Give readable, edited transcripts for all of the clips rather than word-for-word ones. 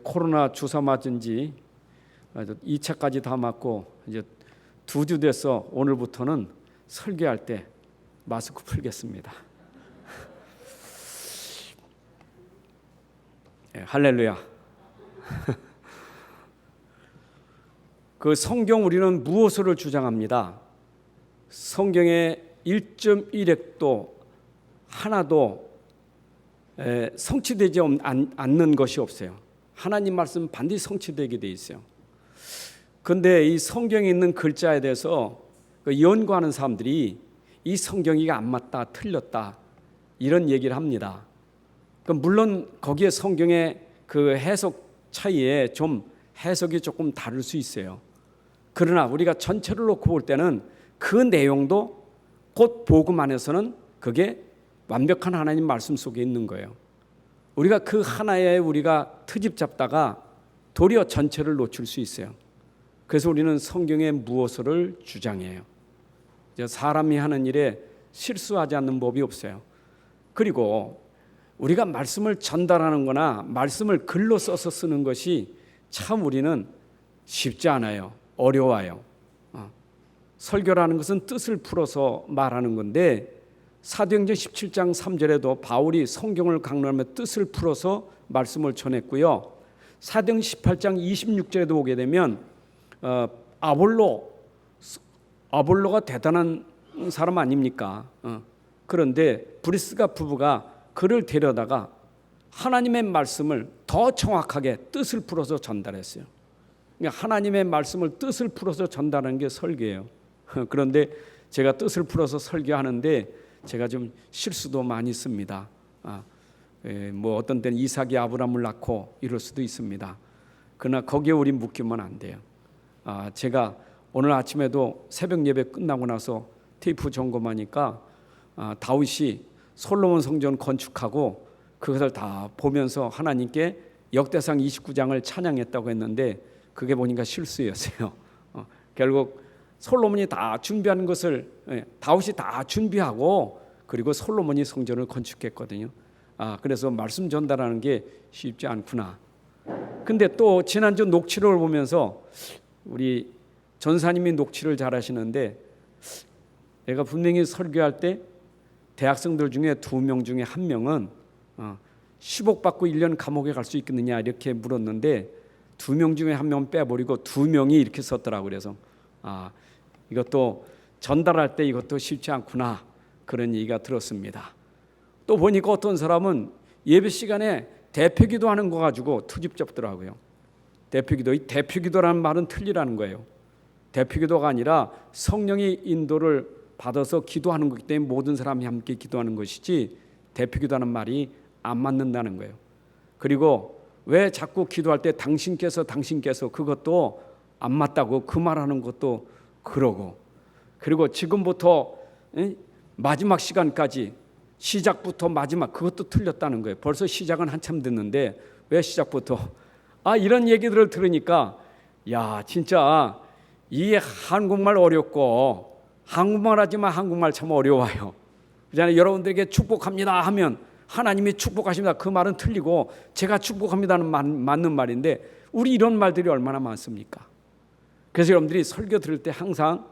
코로나 주사 맞은 지 2차까지 다 맞고 이제 2주 돼서 오늘부터는 설교할 때 마스크 풀겠습니다. 할렐루야. 그 성경 우리는 무엇을 주장합니다. 성경의 1.1핵도 하나도 성취되지 않는 것이 없어요. 하나님 말씀 반드시 성취되게 돼 있어요. 그런데 이 성경에 있는 글자에 대해서 연구하는 사람들이 이 성경이 안 맞다, 틀렸다 이런 얘기를 합니다. 물론 거기에 성경의 그 해석 차이에 좀 해석이 조금 다를 수 있어요. 그러나 우리가 전체를 놓고 볼 때는 그 내용도 곧 복음 안에서는 그게 완벽한 하나님 말씀 속에 있는 거예요. 우리가 그 하나에 우리가 트집 잡다가 도리어 전체를 놓칠 수 있어요. 그래서 우리는 성경의 무엇을 주장해요. 사람이 하는 일에 실수하지 않는 법이 없어요. 그리고 우리가 말씀을 전달하는 거나 말씀을 글로 써서 쓰는 것이 참 우리는 쉽지 않아요. 어려워요. 설교라는 것은 뜻을 풀어서 말하는 건데 사도행전 17장 3절에도 바울이 성경을 강론하며 뜻을 풀어서 말씀을 전했고요. 사도행전 18장 26절에도 보게 되면 아볼로가 대단한 사람 아닙니까? 그런데 브리스가 부부가 그를 데려다가 하나님의 말씀을 더 정확하게 뜻을 풀어서 전달했어요. 하나님의 말씀을 뜻을 풀어서 전달하는 게 설교예요. 그런데 제가 뜻을 풀어서 설교하는데 제가 좀 실수도 많이 씁니다. 뭐 어떤 때는 이삭이 아브라함을 낳고 이럴 수도 있습니다. 그러나 거기에 우리 묶이면 안 돼요. 제가 오늘 아침에도 새벽 예배 끝나고 나서 테이프 점검하니까 다윗이 솔로몬 성전 건축하고 그것을 다 보면서 하나님께 역대상 29장을 찬양했다고 했는데 그게 보니까 실수였어요. 결국 솔로몬이 다 준비하는 것을 다윗이 다 준비하고 그리고 솔로몬이 성전을 건축했거든요. 그래서 말씀 전달하는 게 쉽지 않구나. 근데 또 지난주 녹취록을 보면서 우리 전사님이 녹취를 잘 하시는데 내가 분명히 설교할 때 대학생들 중에 2명 중에 1명은 10억 받고 1년 감옥에 갈 수 있겠느냐 이렇게 물었는데 2명 중에 1명 빼버리고 2명이 이렇게 썼더라고요. 그래서 이것도 전달할 때 이것도 쉽지 않구나 그런 얘기가 들었습니다. 또 보니까 어떤 사람은 예배 시간에 대표기도 하는 거 가지고 투집 잡더라고요. 대표기도, 이 대표기도라는 말은 틀리라는 거예요. 대표기도가 아니라 성령이 인도를 받아서 기도하는 거기 때문에 모든 사람이 함께 기도하는 것이지 대표기도하는 말이 안 맞는다는 거예요. 그리고 왜 자꾸 기도할 때 당신께서 그것도 안 맞다고 그 말하는 것도 그러고 그리고 지금부터 마지막 시간까지 시작부터 마지막 그것도 틀렸다는 거예요. 벌써 시작은 한참 됐는데 왜 시작부터 이런 얘기들을 들으니까 야 진짜 이 한국말 어렵고 한국말 하지만 한국말 참 어려워요. 그잖아요. 여러분들에게 축복합니다 하면 하나님이 축복하십니다. 그 말은 틀리고 제가 축복합니다는 맞는 말인데 우리 이런 말들이 얼마나 많습니까? 그래서 여러분들이 설교 들을 때 항상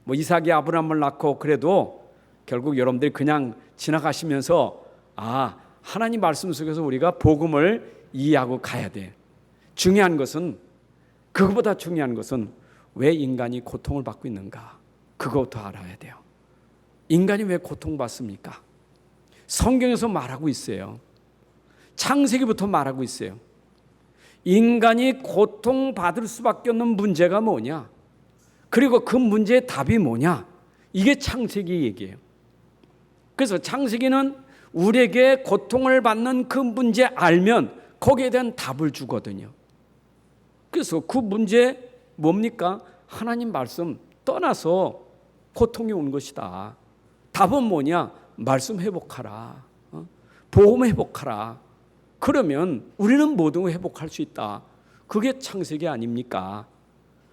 뭐 이삭이 아브라함을 낳고 그래도 결국 여러분들이 그냥 지나가시면서 하나님 말씀 속에서 우리가 복음을 이해하고 가야 돼. 중요한 것은 그것보다 중요한 것은 왜 인간이 고통을 받고 있는가 그것도 알아야 돼요. 인간이 왜 고통받습니까? 성경에서 말하고 있어요. 창세기부터 말하고 있어요. 인간이 고통받을 수밖에 없는 문제가 뭐냐? 그리고 그 문제의 답이 뭐냐? 이게 창세기 얘기예요. 그래서 창세기는 우리에게 고통을 받는 그 문제 알면 거기에 대한 답을 주거든요. 그래서 그 문제 뭡니까? 하나님 말씀 떠나서 고통이 온 것이다. 답은 뭐냐? 말씀 회복하라. 보험 회복하라. 그러면 우리는 모든 회복할 수 있다. 그게 창세기 아닙니까?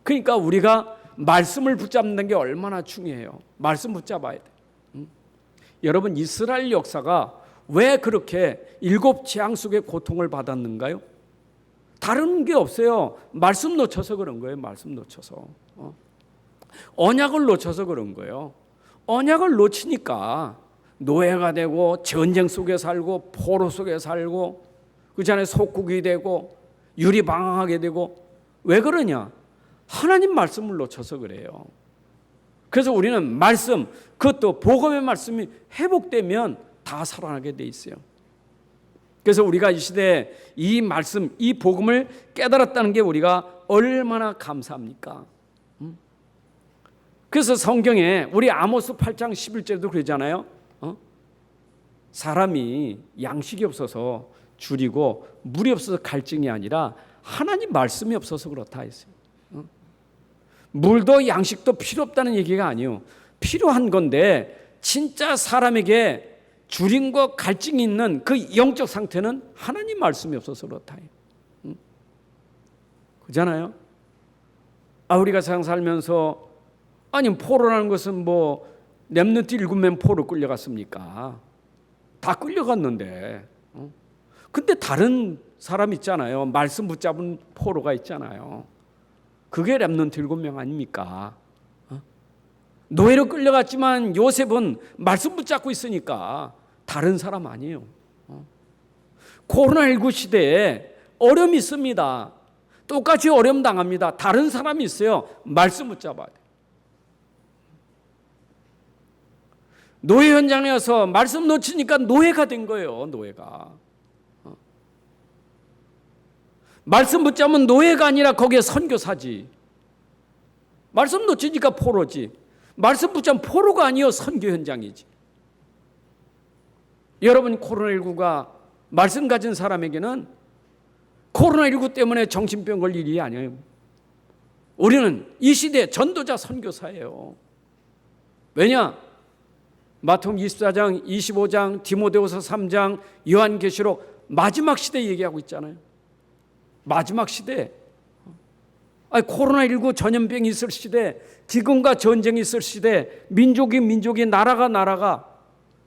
그러니까 우리가 말씀을 붙잡는 게 얼마나 중요해요. 말씀 붙잡아야 돼. 여러분 이스라엘 역사가 왜 그렇게 7 재앙 속에 고통을 받았는가요? 다른 게 없어요. 말씀 놓쳐서 그런 거예요. 말씀 놓쳐서. 언약을 놓쳐서 그런 거예요. 언약을 놓치니까 노예가 되고 전쟁 속에 살고 포로 속에 살고 그전에 속국이 되고 유리방황하게 되고. 왜 그러냐? 하나님 말씀을 놓쳐서 그래요. 그래서 우리는 말씀, 그것도 복음의 말씀이 회복되면 다 살아나게 돼 있어요. 그래서 우리가 이 시대에 이 말씀, 이 복음을 깨달았다는 게 우리가 얼마나 감사합니까? 그래서 성경에 우리 아모스 8장 11절도 그러잖아요. 사람이 양식이 없어서 줄이고 물이 없어서 갈증이 아니라 하나님 말씀이 없어서 그렇다 했어요. 물도 양식도 필요 없다는 얘기가 아니에요. 필요한 건데 진짜 사람에게 줄임과 갈증이 있는 그 영적 상태는 하나님 말씀이 없어서 그렇다. 그렇잖아요. 우리가 세상 살면서 아니 포로라는 것은 뭐 렘넌트 7명 포로 끌려갔습니까? 다 끌려갔는데. 근데 다른 사람 있잖아요. 말씀 붙잡은 포로가 있잖아요. 그게 렘넌트 7명 아닙니까? 노예로 끌려갔지만 요셉은 말씀 붙잡고 있으니까 다른 사람 아니에요. 코로나19 시대에 어려움이 있습니다. 똑같이 어려움 당합니다. 다른 사람이 있어요. 말씀 붙잡아야 돼요. 노예 현장에 와서 말씀 놓치니까 노예가 된 거예요. 노예가. 말씀 붙잡으면 노예가 아니라 거기에 선교사지. 말씀 놓치니까 포로지. 말씀 붙잡으면 포로가 아니요 선교 현장이지. 여러분 코로나19가 말씀 가진 사람에게는 코로나19 때문에 정신병 걸릴 일이 아니에요. 우리는 이 시대 전도자 선교사예요. 왜냐? 마태복음 24장, 25장, 디모데후서 3장, 요한계시록 마지막 시대 얘기하고 있잖아요. 마지막 시대. 코로나19 전염병이 있을 시대, 기근과 전쟁이 있을 시대, 민족이 나라가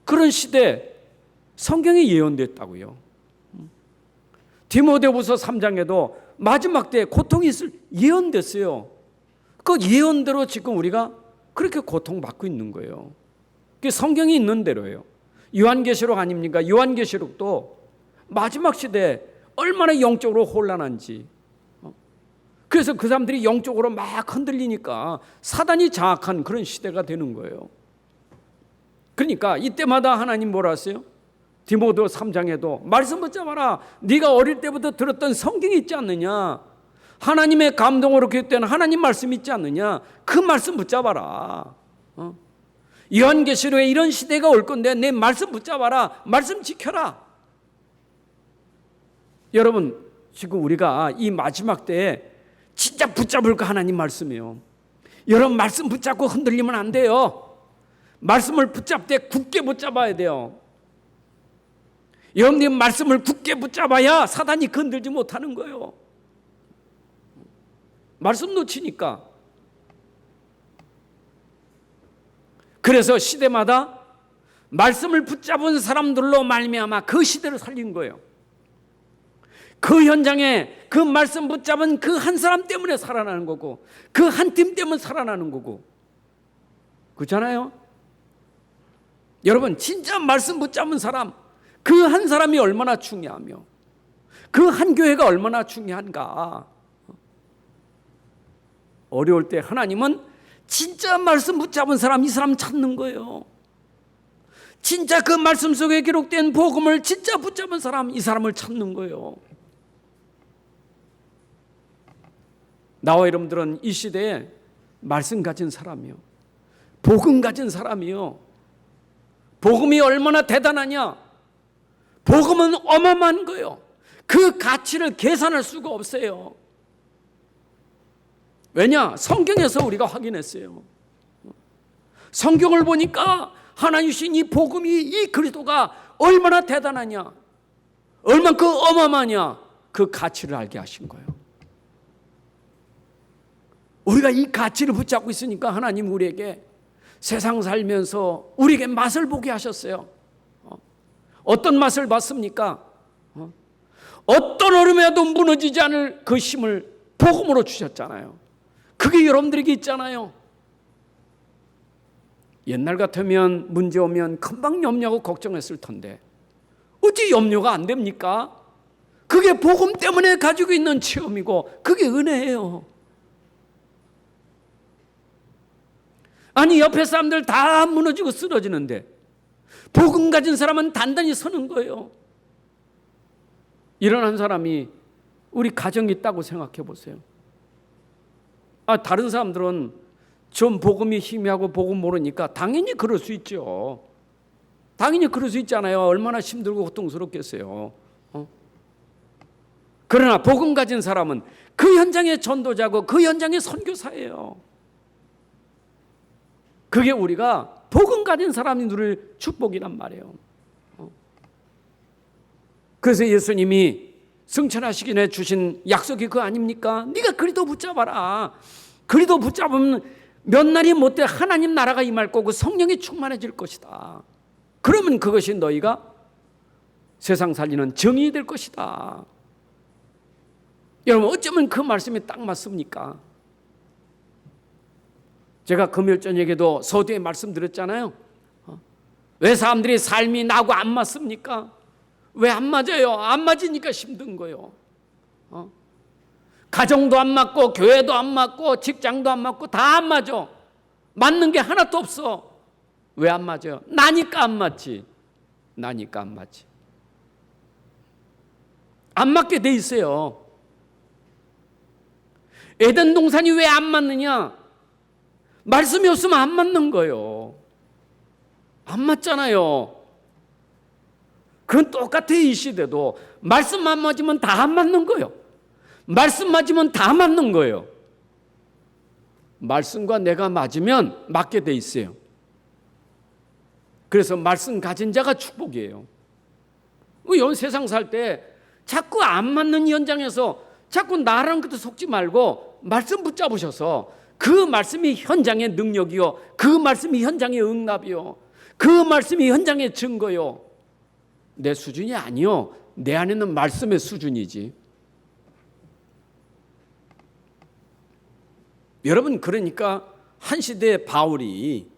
그런 시대 성경에 예언됐다고요. 디모데후서 3장에도 마지막 때 고통이 있을 예언됐어요. 그 예언대로 지금 우리가 그렇게 고통받고 있는 거예요. 그게 성경이 있는 대로예요. 요한계시록 아닙니까? 요한계시록도 마지막 시대에 얼마나 영적으로 혼란한지. 그래서 그 사람들이 영적으로 막 흔들리니까 사단이 장악한 그런 시대가 되는 거예요. 그러니까 이때마다 하나님 뭐라 하세요? 디모데 3장에도 말씀 붙잡아라. 네가 어릴 때부터 들었던 성경이 있지 않느냐? 하나님의 감동으로 기록된 하나님 말씀이 있지 않느냐? 그 말씀 붙잡아라. 요한계시록에 이런 시대가 올 건데 내 말씀 붙잡아라. 말씀 지켜라. 여러분 지금 우리가 이 마지막 때에 진짜 붙잡을 거 하나님 말씀이에요. 여러분 말씀 붙잡고 흔들리면 안 돼요. 말씀을 붙잡을 때 굳게 붙잡아야 돼요. 여러분들이 말씀을 굳게 붙잡아야 사단이 건들지 못하는 거예요. 말씀 놓치니까. 그래서 시대마다 말씀을 붙잡은 사람들로 말미암아 그 시대를 살린 거예요. 그 현장에 그 말씀 붙잡은 그 한 사람 때문에 살아나는 거고 그 한 팀 때문에 살아나는 거고. 그렇잖아요. 여러분 진짜 말씀 붙잡은 사람 그 한 사람이 얼마나 중요하며 그 한 교회가 얼마나 중요한가. 어려울 때 하나님은 진짜 말씀 붙잡은 사람 이 사람 찾는 거예요. 진짜 그 말씀 속에 기록된 복음을 진짜 붙잡은 사람 이 사람을 찾는 거예요. 나와 여러분들은 이 시대에 말씀 가진 사람이요, 복음 가진 사람이요. 복음이 얼마나 대단하냐? 복음은 어마어마한 거예요. 그 가치를 계산할 수가 없어요. 왜냐? 성경에서 우리가 확인했어요. 성경을 보니까 하나님 주신 이 복음이 이 그리스도가 얼마나 대단하냐, 얼만큼 어마어마하냐, 그 가치를 알게 하신 거예요. 우리가 이 가치를 붙잡고 있으니까 하나님 우리에게 세상 살면서 우리에게 맛을 보게 하셨어요. 어떤 맛을 봤습니까? 어떤 얼음에도 무너지지 않을 그 힘을 복음으로 주셨잖아요. 그게 여러분들에게 있잖아요. 옛날 같으면 문제 오면 금방 염려하고 걱정했을 텐데 어찌 염려가 안 됩니까? 그게 복음 때문에 가지고 있는 체험이고 그게 은혜예요. 아니 옆에 사람들 다 무너지고 쓰러지는데 복음 가진 사람은 단단히 서는 거예요. 일어난 사람이 우리 가정이 있다고 생각해 보세요. 다른 사람들은 좀 복음이 희미하고 복음 모르니까 당연히 그럴 수 있죠. 당연히 그럴 수 있잖아요. 얼마나 힘들고 고통스럽겠어요. 그러나 복음 가진 사람은 그 현장의 전도자고 그 현장의 선교사예요. 그게 우리가 복음 가진 사람이 누릴 축복이란 말이에요. 그래서 예수님이 승천하시기 전에 주신 약속이 그거 아닙니까? 네가 그리도 붙잡아라. 그리도 붙잡으면 몇 날이 못돼 하나님 나라가 임할 거고 성령이 충만해질 것이다. 그러면 그것이 너희가 세상 살리는 정의이 될 것이다. 여러분 어쩌면 그 말씀이 딱 맞습니까? 제가 금요일 저녁에도 서두에 말씀드렸잖아요. 왜 사람들이 삶이 나하고 안 맞습니까? 왜 안 맞아요? 안 맞으니까 힘든 거예요. 가정도 안 맞고 교회도 안 맞고 직장도 안 맞고 다 안 맞아. 맞는 게 하나도 없어. 왜 안 맞아요? 나니까 안 맞지. 나니까 안 맞지. 안 맞게 돼 있어요. 에덴 동산이 왜 안 맞느냐? 말씀이 없으면 안 맞는 거예요. 안 맞잖아요. 그건 똑같아. 이 시대도 말씀만 맞으면 다 안 맞는 거예요. 말씀 맞으면 다 맞는 거예요. 말씀과 내가 맞으면 맞게 돼 있어요. 그래서 말씀 가진 자가 축복이에요. 이 세상 살 때 자꾸 안 맞는 현장에서 자꾸 나라는 것도 속지 말고 말씀 붙잡으셔서 그 말씀이 현장의 능력이요, 그 말씀이 현장의 응답이요, 그 말씀이 현장의 증거요. 내 수준이 아니요, 내 안에는 말씀의 수준이지. 여러분, 그러니까 한 시대의 바울이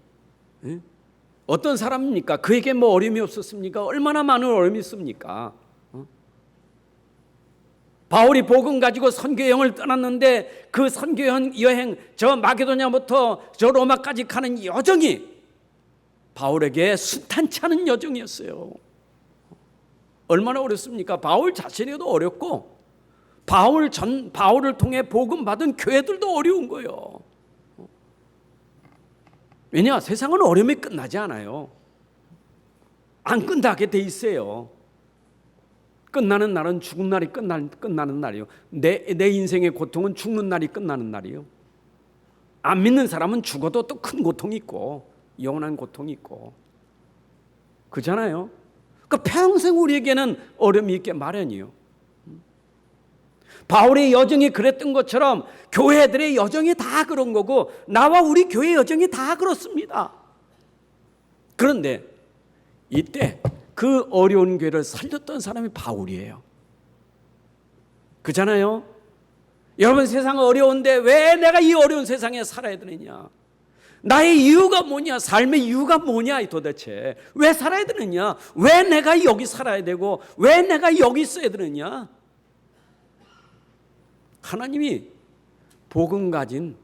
어떤 사람입니까? 그에게 뭐 어려움이 없었습니까? 얼마나 많은 어려움이 있습니까? 바울이 복음 가지고 선교 여행을 떠났는데 그 선교 여행 저 마게도냐부터 저 로마까지 가는 여정이 바울에게 순탄치 않은 여정이었어요. 얼마나 어렵습니까? 바울 자신에도 어렵고 바울을 통해 복음 받은 교회들도 어려운 거예요. 왜냐? 세상은 어려움이 끝나지 않아요. 안 끝나게 돼 있어요. 끝나는 날은 죽은 날이 끝나는 날이요. 내 인생의 고통은 죽는 날이 끝나는 날이요. 안 믿는 사람은 죽어도 또 큰 고통이 있고 영원한 고통이 있고 그렇잖아요. 그러니까 평생 우리에게는 어려움이 있게 마련이요. 바울의 여정이 그랬던 것처럼 교회들의 여정이 다 그런 거고 나와 우리 교회 여정이 다 그렇습니다. 그런데 이때 그 어려운 교회를 살렸던 사람이 바울이에요. 그렇잖아요. 여러분 세상 어려운데 왜 내가 이 어려운 세상에 살아야 되느냐? 나의 이유가 뭐냐? 삶의 이유가 뭐냐 도대체? 왜 살아야 되느냐? 왜 내가 여기 살아야 되고 왜 내가 여기 있어야 되느냐? 하나님이 복음 가진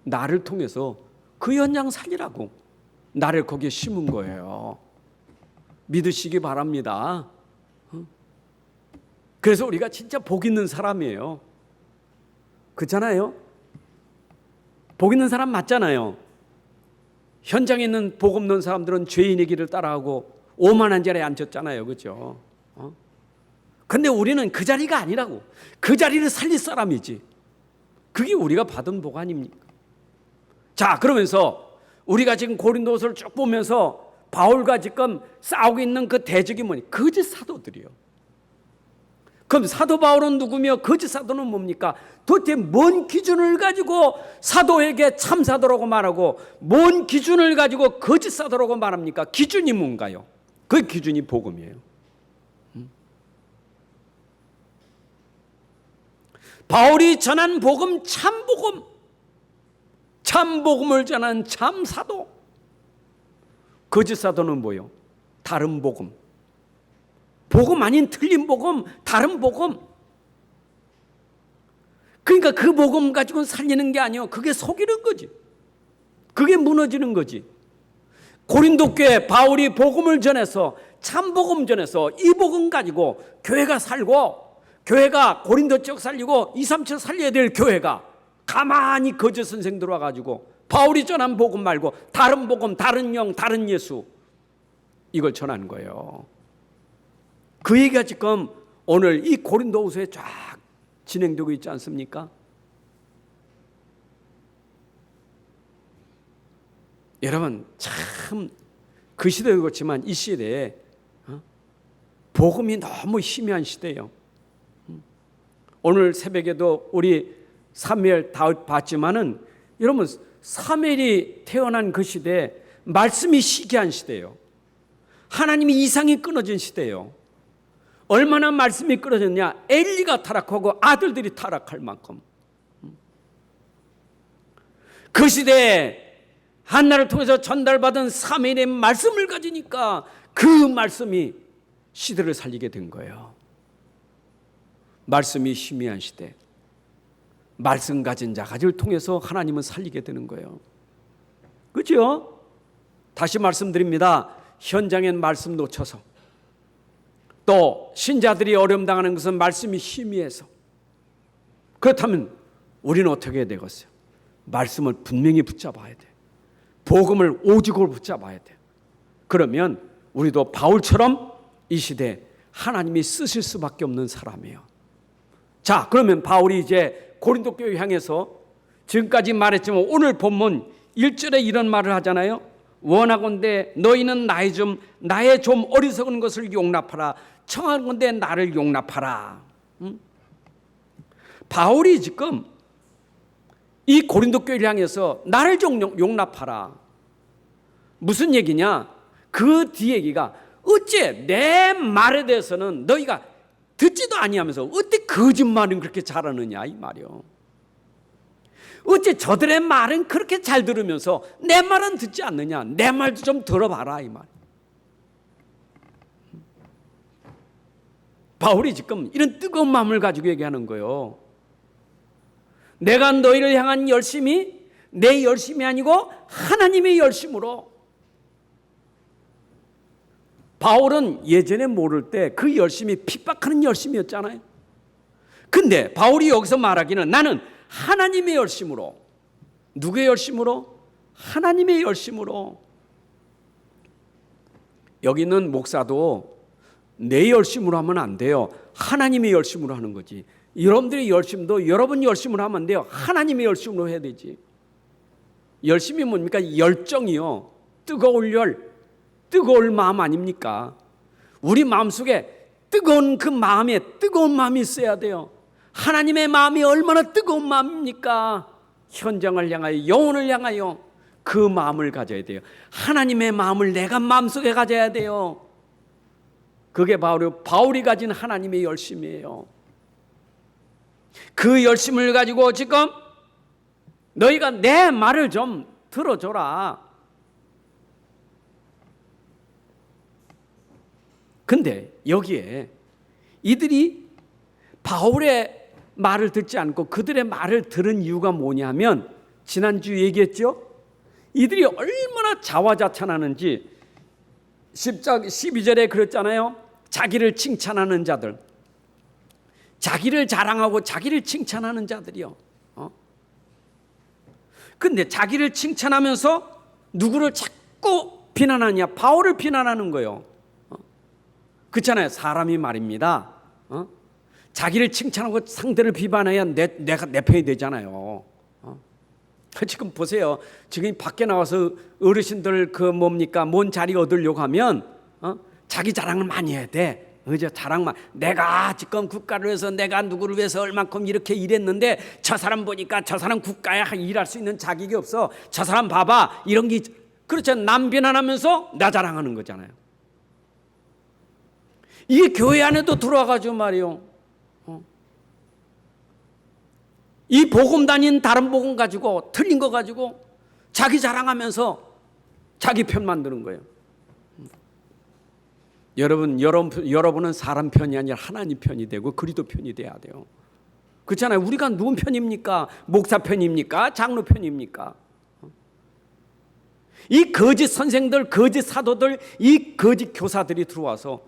나를 통해서 그 현장 살리라고 나를 거기에 심은 거예요. 믿으시기 바랍니다. 그래서 우리가 진짜 복 있는 사람이에요. 그렇잖아요? 복 있는 사람 맞잖아요. 현장에 있는 복 없는 사람들은 죄인의 길을 따라하고 오만한 자리에 앉았잖아요. 그렇죠? 근데 우리는 그 자리가 아니라고. 그 자리를 살릴 사람이지. 그게 우리가 받은 복 아닙니까? 자, 그러면서 우리가 지금 고린도서를 쭉 보면서 바울과 지금 싸우고 있는 그 대적이 뭐니? 거짓 사도들이요. 그럼 사도 바울은 누구며 거짓 사도는 뭡니까? 도대체 뭔 기준을 가지고 사도에게 참 사도라고 말하고 뭔 기준을 가지고 거짓 사도라고 말합니까? 기준이 뭔가요? 그 기준이 복음이에요. 바울이 전한 복음 참복음, 참복음을 전한 참사도. 거짓 사도는 뭐요? 다른 복음, 복음 아닌 틀린 복음, 다른 복음. 그러니까 그 복음 가지고는 살리는 게 아니요, 그게 속이는 거지. 그게 무너지는 거지. 고린도 교회 바울이 복음을 전해서, 참복음 전해서 이 복음 가지고 교회가 살고, 교회가 고린도 쪽 살리고 2, 3층 살려야 될 교회가 가만히 거짓 선생 들어와가지고 바울이 전한 복음 말고 다른 복음, 다른 영, 다른 예수, 이걸 전하는 거예요. 그 얘기가 지금 오늘 이 고린도후서에 쫙 진행되고 있지 않습니까? 여러분, 참 그 시대도 그렇지만 이 시대에 복음이 너무 희미한 시대예요. 오늘 새벽에도 우리 사무엘 다윗 봤지만은, 여러분, 사무엘이 태어난 그 시대에 말씀이 시기한 시대예요. 하나님이 이상이 끊어진 시대예요. 얼마나 말씀이 끊어졌냐? 엘리가 타락하고 아들들이 타락할 만큼. 그 시대에 한나를 통해서 전달받은 사무엘의 말씀을 가지니까 그 말씀이 시대를 살리게 된 거예요. 말씀이 희미한 시대, 말씀 가진 자를 통해서 하나님은 살리게 되는 거예요. 그렇죠? 다시 말씀드립니다. 현장엔 말씀 놓쳐서, 또 신자들이 어려움 당하는 것은 말씀이 희미해서. 그렇다면 우리는 어떻게 해야 되겠어요? 말씀을 분명히 붙잡아야 돼. 복음을 오직으로 붙잡아야 돼. 그러면 우리도 바울처럼 이 시대에 하나님이 쓰실 수밖에 없는 사람이에요. 자, 그러면 바울이 이제 고린도 교회 향해서 지금까지 말했지만 오늘 본문 1절에 이런 말을 하잖아요. 원하건대 너희는 나의 좀 어리석은 것을 용납하라. 청하건대 나를 용납하라. 바울이 지금 이 고린도 교회를 향해서 나를 좀 용납하라. 무슨 얘기냐? 그 뒤 얘기가, 어째 내 말에 대해서는 너희가 듣지도 아니하면서 어떻게 거짓말은 그렇게 잘하느냐, 이 말이요. 어째 저들의 말은 그렇게 잘 들으면서 내 말은 듣지 않느냐. 내 말도 좀 들어봐라, 이 말. 바울이 지금 이런 뜨거운 마음을 가지고 얘기하는 거예요. 내가 너희를 향한 열심이 내 열심이 아니고 하나님의 열심으로. 바울은 예전에 모를 때 그 열심이 핍박하는 열심이었잖아요. 근데 바울이 여기서 말하기는 나는 하나님의 열심으로. 누구의 열심으로? 하나님의 열심으로. 여기 있는 목사도 내 열심으로 하면 안 돼요. 하나님의 열심으로 하는 거지. 여러분들의 열심도 여러분 열심으로 하면 안 돼요. 하나님의 열심으로 해야 되지. 열심이 뭡니까? 열정이요. 뜨거울 열, 뜨거울 마음 아닙니까? 우리 마음속에 뜨거운 그 마음에 뜨거운 마음이 있어야 돼요. 하나님의 마음이 얼마나 뜨거운 마음입니까? 현장을 향하여, 영혼을 향하여 그 마음을 가져야 돼요. 하나님의 마음을 내가 마음속에 가져야 돼요. 그게 바로 바울이 가진 하나님의 열심이에요. 그 열심을 가지고 지금 너희가 내 말을 좀 들어줘라. 근데 여기에 이들이 바울의 말을 듣지 않고 그들의 말을 들은 이유가 뭐냐면, 지난주 얘기했죠. 이들이 얼마나 자화자찬하는지 12절에 그랬잖아요. 자기를 칭찬하는 자들, 자기를 자랑하고 자기를 칭찬하는 자들이요. 근데 자기를 칭찬하면서 누구를 자꾸 비난하냐? 바울을 비난하는 거예요. 그렇잖아요. 사람이 말입니다. 자기를 칭찬하고 상대를 비판해야 내가 내 편이 되잖아요. 지금 보세요. 지금 밖에 나와서 어르신들 뭔 자리 얻으려고 하면 자기 자랑을 많이 해야 돼. 그죠? 자랑만. 내가 지금 국가를 위해서, 내가 누구를 위해서 얼만큼 이렇게 일했는데 저 사람 보니까 저 사람 국가에 일할 수 있는 자격이 없어. 저 사람 봐봐. 이런 게, 그렇죠. 남 비난하면서 나 자랑하는 거잖아요. 이게 교회 안에도 들어와가지고 말이요. 이 복음 다닌 다른 복음 가지고 틀린 거 가지고 자기 자랑하면서 자기 편 만드는 거예요. 여러분은 사람 편이 아니라 하나님 편이 되고 그리스도 편이 돼야 돼요. 그렇잖아요. 우리가 누군 편입니까? 목사 편입니까? 장로 편입니까? 이 거짓 선생들, 거짓 사도들, 이 거짓 교사들이 들어와서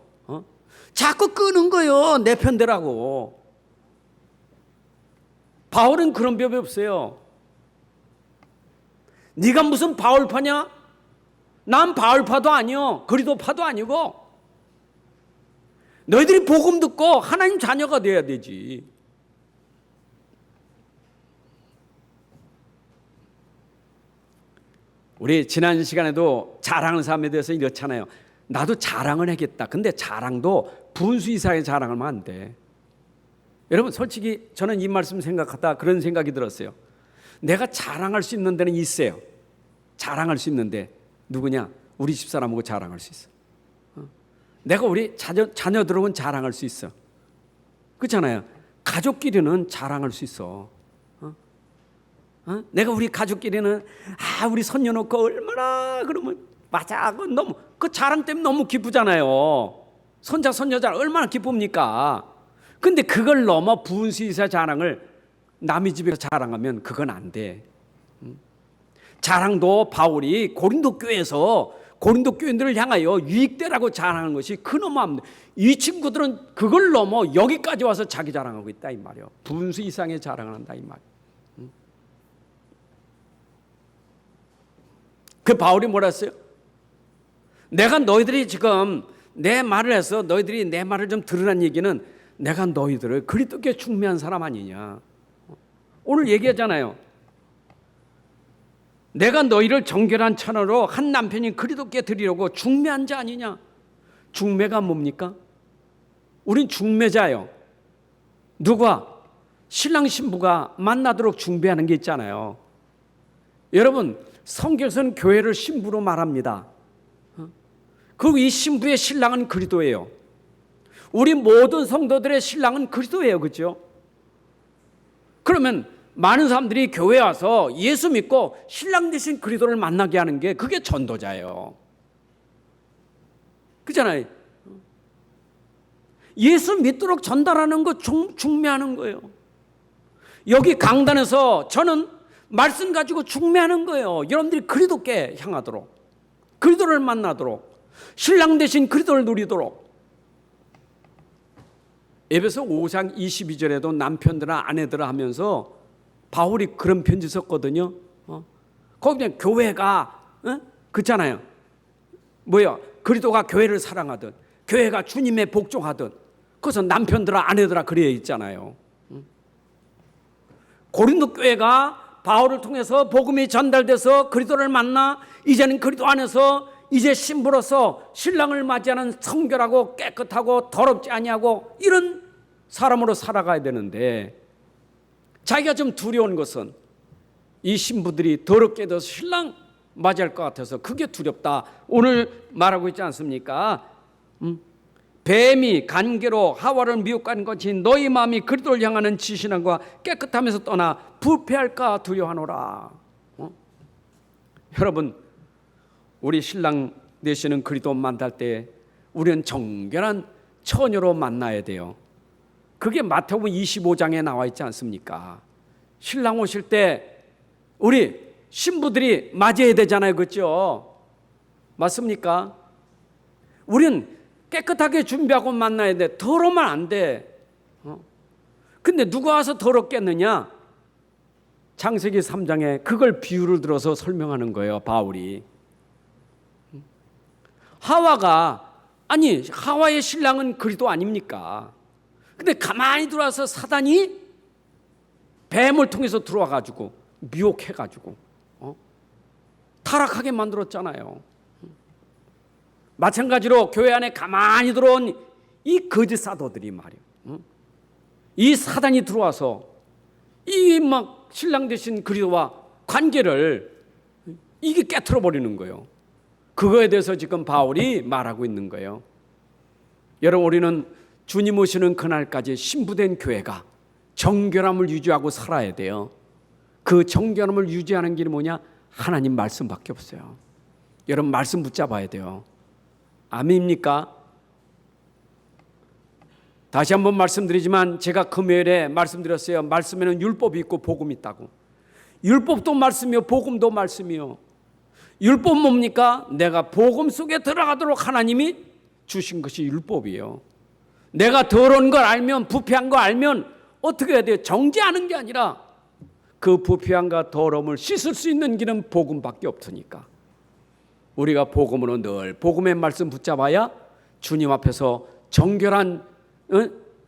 자꾸 끄는 거예요. 내 편대라고. 바울은 그런 법이 없어요. 네가 무슨 바울파냐? 난 바울파도 아니요, 그리스도파도 아니고 너희들이 복음 듣고 하나님 자녀가 돼야 되지. 우리 지난 시간에도 자랑하는 사람에 대해서 이렇잖아요. 나도 자랑을 하겠다. 근데 자랑도 분수 이상의 자랑을 하면 안 돼. 여러분 솔직히 저는 이 말씀 생각하다 그런 생각이 들었어요. 내가 자랑할 수 있는 데는 있어요. 자랑할 수 있는데 누구냐? 우리 집사람하고 자랑할 수 있어. 내가 우리 자녀들하고는 자랑할 수 있어. 그렇잖아요. 가족끼리는 자랑할 수 있어. 내가 우리 가족끼리는 우리 손 여놓고 얼마나 그러면 맞아. 너무 그 자랑 때문에 너무 기쁘잖아요. 손자 손녀자 얼마나 기쁩니까? 근데 그걸 넘어 분수이사 자랑을 남의 집에서 자랑하면 그건 안 돼. 자랑도 바울이 고린도 교회에서 고린도 교인들을 향하여 유익되라고 자랑하는 것이 그놈합니다. 이 친구들은 그걸 넘어 여기까지 와서 자기 자랑하고 있다 이 말이에요. 분수 이상의 자랑을 한다 이 말이에요. 그 바울이 뭐라 했어요? 내가 너희들이 지금 내 말을 해서 너희들이 내 말을 좀 들으라는 얘기는 내가 너희들을 그리스도께 중매한 사람 아니냐. 오늘 얘기하잖아요. 내가 너희를 정결한 천으로 한 남편인 그리스도께 드리려고 중매한 자 아니냐. 중매가 뭡니까? 우린 중매자예요. 누가? 신랑 신부가 만나도록 중매하는 게 있잖아요. 여러분 성경에서는 교회를 신부로 말합니다. 그리고 이 신부의 신랑은 그리스도예요. 우리 모든 성도들의 신랑은 그리스도예요. 그렇죠? 그러면 많은 사람들이 교회에 와서 예수 믿고 신랑 대신 그리스도를 만나게 하는 게 그게 전도자예요. 그렇잖아요. 예수 믿도록 전달하는 거 중매하는 거예요. 여기 강단에서 저는 말씀 가지고 중매하는 거예요. 여러분들이 그리스도께 향하도록, 그리스도를 만나도록, 신랑 대신 그리스도를 누리도록. 에베소 5장 22절에도 남편들아 아내들아 하면서 바울이 그런 편지 썼거든요. 거기 그냥 교회가 그렇잖아요. 뭐야? 그리스도가 교회를 사랑하듯 교회가 주님의 복종하듯 그래서 남편들아 아내들아 그래야 있잖아요. 고린도 교회가 바울을 통해서 복음이 전달돼서 그리스도를 만나 이제는 그리스도 안에서 이제 신부로서 신랑을 맞이하는 성결하고 깨끗하고 더럽지 아니하고 이런 사람으로 살아가야 되는데 자기가 좀 두려운 것은 이 신부들이 더럽게 돼서 신랑 맞이할 것 같아서 그게 두렵다. 오늘 말하고 있지 않습니까? 뱀이 간계로 하와를 미혹한 것이 너희 마음이 그리스도를 향하는 지신함과 깨끗하면서 떠나 부패할까 두려워하노라. 여러분 우리 신랑 되시는 그리스도 만날 때 우리는 정결한 처녀로 만나야 돼요. 그게 마태복음 25장에 나와 있지 않습니까? 신랑 오실 때 우리 신부들이 맞이해야 되잖아요. 그렇죠? 맞습니까? 우리는 깨끗하게 준비하고 만나야 돼. 더러우면 안 돼. 근데 누가 와서 더럽겠느냐? 창세기 3장에 그걸 비유를 들어서 설명하는 거예요. 바울이. 하와의 신랑은 그리스도 아닙니까? 근데 가만히 들어와서 사단이 뱀을 통해서 들어와가지고 미혹해가지고 타락하게 만들었잖아요. 마찬가지로 교회 안에 가만히 들어온 이 거짓 사도들이 말이에요. 이 사단이 들어와서 이 막 신랑 되신 그리스도와 관계를 이게 깨트려 버리는 거예요. 그거에 대해서 지금 바울이 말하고 있는 거예요. 여러분 우리는 주님 오시는 그날까지 신부된 교회가 정결함을 유지하고 살아야 돼요. 그 정결함을 유지하는 길이 뭐냐? 하나님 말씀밖에 없어요. 여러분 말씀 붙잡아야 돼요. 아멘입니까? 다시 한번 말씀드리지만 제가 금요일에 말씀드렸어요. 말씀에는 율법이 있고 복음이 있다고. 율법도 말씀이요 복음도 말씀이요. 율법 뭡니까? 내가 복음 속에 들어가도록 하나님이 주신 것이 율법이에요. 내가 더러운 걸 알면, 부패한 거 알면 어떻게 해야 돼요? 정죄하는 게 아니라 그 부패함과 더러움을 씻을 수 있는 길은 복음밖에 없으니까 우리가 복음으로 늘 복음의 말씀 붙잡아야 주님 앞에서 정결한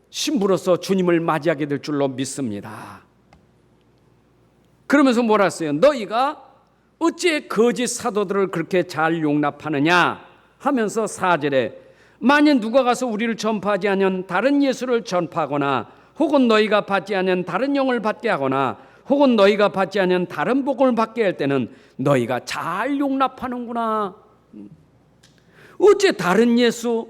신부로서 주님을 맞이하게 될 줄로 믿습니다. 그러면서 뭐라 했어요? 너희가 어찌 거짓 사도들을 그렇게 잘 용납하느냐 하면서 4절에 만일 누가 가서 우리를 전파하지 않으면 다른 예수를 전파하거나 혹은 너희가 받지 않으면 다른 영을 받게 하거나 혹은 너희가 받지 않으면 다른 복음을 받게 할 때는 너희가 잘 용납하는구나. 어째 다른 예수,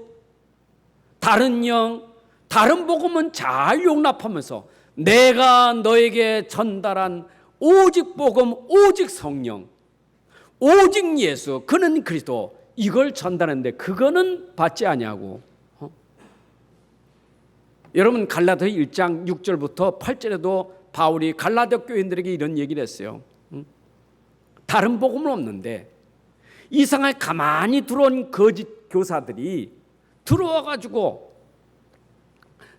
다른 영, 다른 복음은 잘 용납하면서 내가 너에게 전달한 오직 복음, 오직 성령, 오직 예수, 그는 그리스도 이걸 전달하는데 그거는 받지 아니하고 여러분 갈라디아 1장 6절부터 8절에도 바울이 갈라디아 교인들에게 이런 얘기를 했어요. 다른 복음은 없는데 이상하게 가만히 들어온 거짓 교사들이 들어와 가지고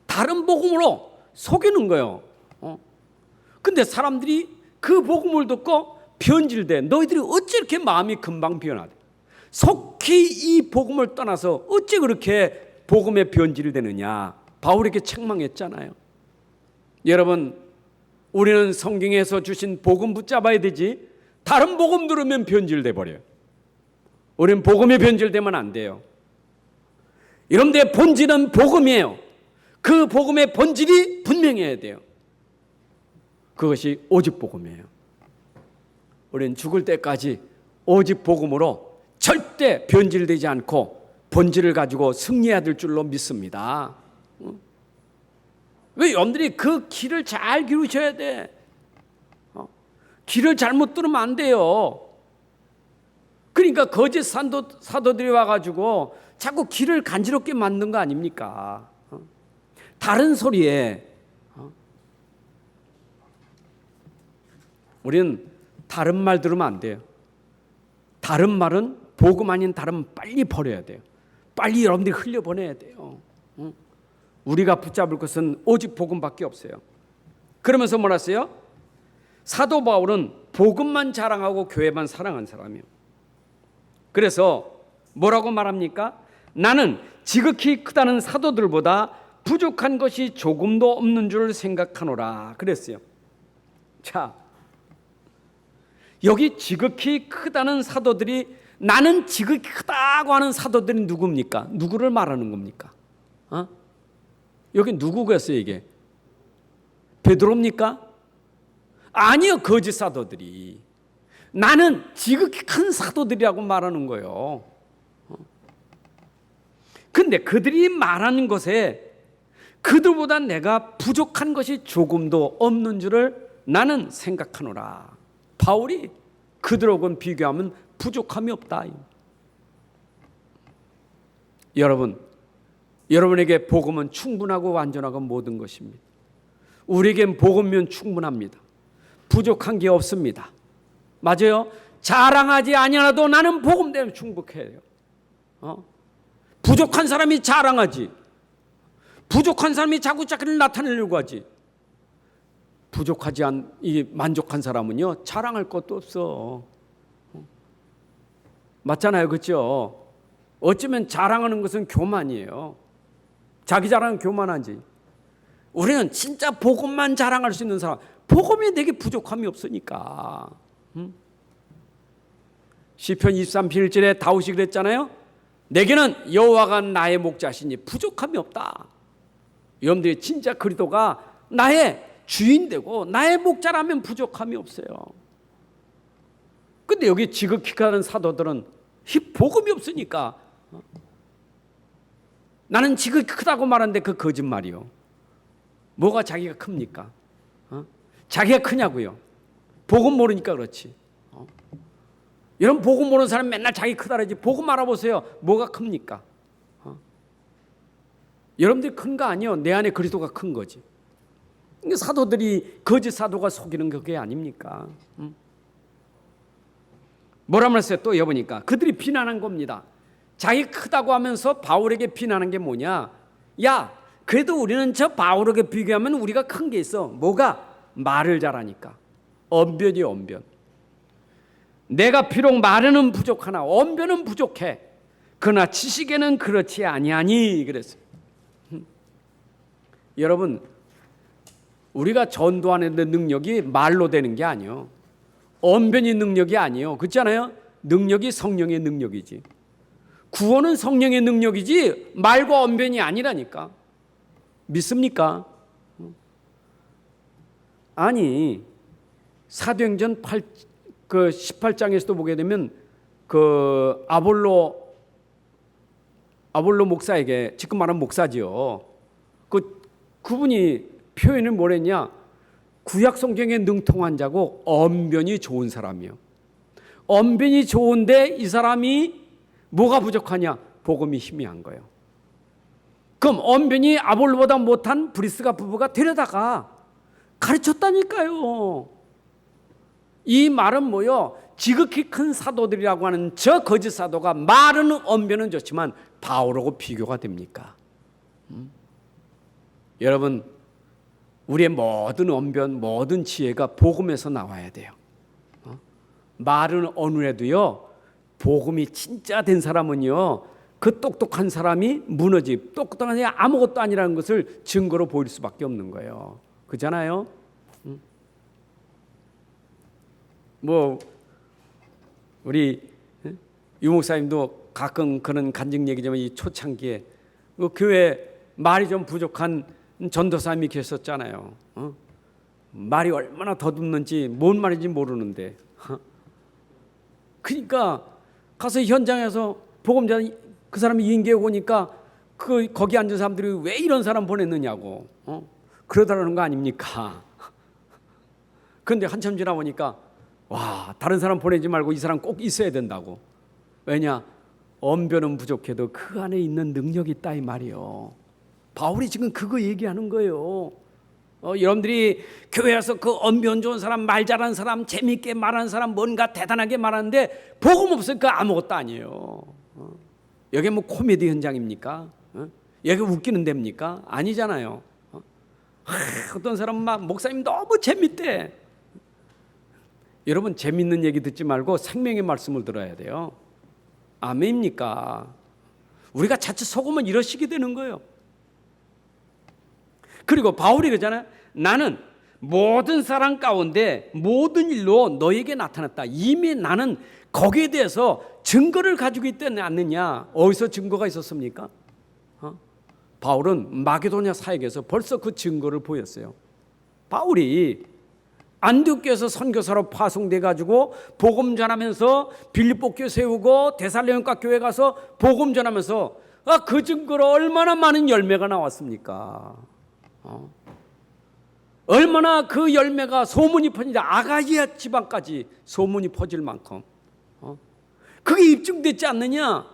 다른 복음으로 속이는 거예요. 근데 사람들이 그 복음을 듣고 변질돼. 너희들이 어찌 이렇게 마음이 금방 변하대? 속히 이 복음을 떠나서 어찌 그렇게 복음에 변질이 되느냐? 바울에게 책망했잖아요. 여러분, 우리는 성경에서 주신 복음 붙잡아야 되지 다른 복음 들으면 변질돼 버려요. 우리는 복음에 변질되면 안 돼요. 여러분들의 본질은 복음이에요. 그 복음의 본질이 분명해야 돼요. 그것이 오직 복음이에요. 우리는 죽을 때까지 오직 복음으로 절대 변질되지 않고 본질을 가지고 승리해야 될 줄로 믿습니다. 왜 여러분들이 그 길을 잘 기르셔야 돼. 길을 잘못 들으면 안 돼요. 그러니까 거짓 사도들이 와가지고 자꾸 길을 간지럽게 만든 거 아닙니까? 다른 소리에 우리는 다른 말 들으면 안 돼요. 다른 말은 복음 아닌 다른 빨리 버려야 돼요. 빨리 여러분들이 흘려보내야 돼요. 우리가 붙잡을 것은 오직 복음밖에 없어요. 그러면서 뭐라 했어요? 사도 바울은 복음만 자랑하고 교회만 사랑한 사람이에요. 그래서 뭐라고 말합니까? 나는 지극히 크다는 사도들보다 부족한 것이 조금도 없는 줄 생각하노라 그랬어요. 자, 여기 지극히 크다는 사도들이 나는 지극히 크다고 하는 사도들이 누굽니까? 누구를 말하는 겁니까? 여기 누구겠어요 이게? 베드로입니까? 아니요, 거짓 사도들이. 나는 지극히 큰 사도들이라고 말하는 거예요. 근데 그들이 말하는 것에 그들보다 내가 부족한 것이 조금도 없는 줄을 나는 생각하노라. 바울이 그들하고는 비교하면 부족함이 없다. 여러분에게 복음은 충분하고 완전하고 모든 것입니다. 우리에겐 복음이면 충분합니다. 부족한 게 없습니다. 맞아요. 자랑하지 아니하도 나는 복음 때문에 충분해요. 부족한 사람이 자랑하지. 부족한 사람이 자꾸 자기를 나타내려고 하지. 이 만족한 사람은요 자랑할 것도 없어. 맞잖아요, 그렇죠? 어쩌면 자랑하는 것은 교만이에요. 자기 자랑은 교만하지. 우리는 진짜 복음만 자랑할 수 있는 사람. 복음이 내게 부족함이 없으니까. 시편 23편 1절에 다윗이 그랬잖아요. 내게는 여호와가 나의 목자시니 부족함이 없다. 여러분들이 진짜 그리스도가 나의 주인 되고 나의 목자라면 부족함이 없어요. 근데 여기 지극히 크다는 사도들은 복음이 없으니까 나는 지극히 크다고 말하는데 그 거짓말이요. 뭐가 자기가 큽니까? 자기가 크냐고요? 복음 모르니까 그렇지. 이런 복음 모르는 사람 맨날 자기 크다 그러지. 복음 알아보세요. 뭐가 큽니까? 여러분들이 큰 거 아니요. 내 안에 그리스도가 큰 거지. 사도들이 거짓 사도가 속이는 그게 아닙니까? 뭐라 말했어요? 또 여보니까 그들이 비난한 겁니다. 자기 크다고 하면서 바울에게 비난한 게 뭐냐? 야, 그래도 우리는 저 바울에게 비교하면 우리가 큰 게 있어. 뭐가? 말을 잘하니까. 언변이 언변. 내가 비록 말에는 부족하나 언변은 부족해. 그러나 지식에는 그렇지 아니하니 그랬어요. 여러분, 우리가 전도하는 능력이 말로 되는 게 아니요. 언변이 능력이 아니요. 그렇잖아요. 능력이 성령의 능력이지. 구원은 성령의 능력이지 말과 언변이 아니라니까. 믿습니까? 아니, 사도행전 18장에서도 보게 되면 그 아볼로 목사에게, 지금 말하는 목사지요. 그분이 표현을 뭐랬냐? 구약 성경에 능통한 자고 언변이 좋은 사람이요. 언변이 좋은데 이 사람이 뭐가 부족하냐? 복음이 희미한 거예요. 그럼 언변이 아볼로보다 못한 브리스가 부부가 데려다가 가르쳤다니까요. 이 말은 뭐요? 지극히 큰 사도들이라고 하는 저 거짓 사도가 말은 언변은 좋지만 바울하고 비교가 됩니까? 여러분, 우리의 모든 언변, 모든 지혜가 복음에서 나와야 돼요. 말은 어느래도요, 복음이 진짜 된 사람은요, 그 똑똑한 사람이 무너지, 똑똑한 사람이 아무것도 아니라는 것을 증거로 보일 수밖에 없는 거예요. 그렇잖아요? 뭐 우리 유 목사님도 가끔 그런 간증 얘기지만 이 초창기에 그 교회 말이 좀 부족한 전도사님이 계셨잖아요. 말이 얼마나 더듬는지 뭔 말인지 모르는데, 그러니까 가서 현장에서 복음자 그 사람이 인계해 오니까 거기 앉은 사람들이 왜 이런 사람 보냈느냐고 그러다라는 거 아닙니까? 그런데 한참 지나 보니까 와, 다른 사람 보내지 말고 이 사람 꼭 있어야 된다고. 왜냐? 언변은 부족해도 그 안에 있는 능력이 있다 이 말이요. 바울이 지금 그거 얘기하는 거예요. 여러분들이 교회에서 그 언변 좋은 사람, 말 잘하는 사람, 재미있게 말하는 사람, 뭔가 대단하게 말하는데 복음 없으니까 아무것도 아니에요. 여기 뭐 코미디 현장입니까? 여기 웃기는 데입니까? 아니잖아요. 어떤 사람은 막 목사님 너무 재밌대. 여러분, 재밌는 얘기 듣지 말고 생명의 말씀을 들어야 돼요. 아멘입니까? 우리가 자칫 속으면 이러시게 되는 거예요. 그리고 바울이 그러잖아요. 나는 모든 사람 가운데 모든 일로 너에게 나타났다. 이미 나는 거기에 대해서 증거를 가지고 있지 않느냐. 어디서 증거가 있었습니까? 바울은 마게도냐 사역에서 벌써 그 증거를 보였어요. 바울이 안디옥교에서 선교사로 파송돼 가지고 복음 전하면서 빌립보 교회 세우고 데살로니가 교회 가서 복음 전하면서 그 증거로 얼마나 많은 열매가 나왔습니까? 얼마나 그 열매가 소문이 퍼지자 아가이아 지방까지 소문이 퍼질 만큼 그게 입증됐지 않느냐?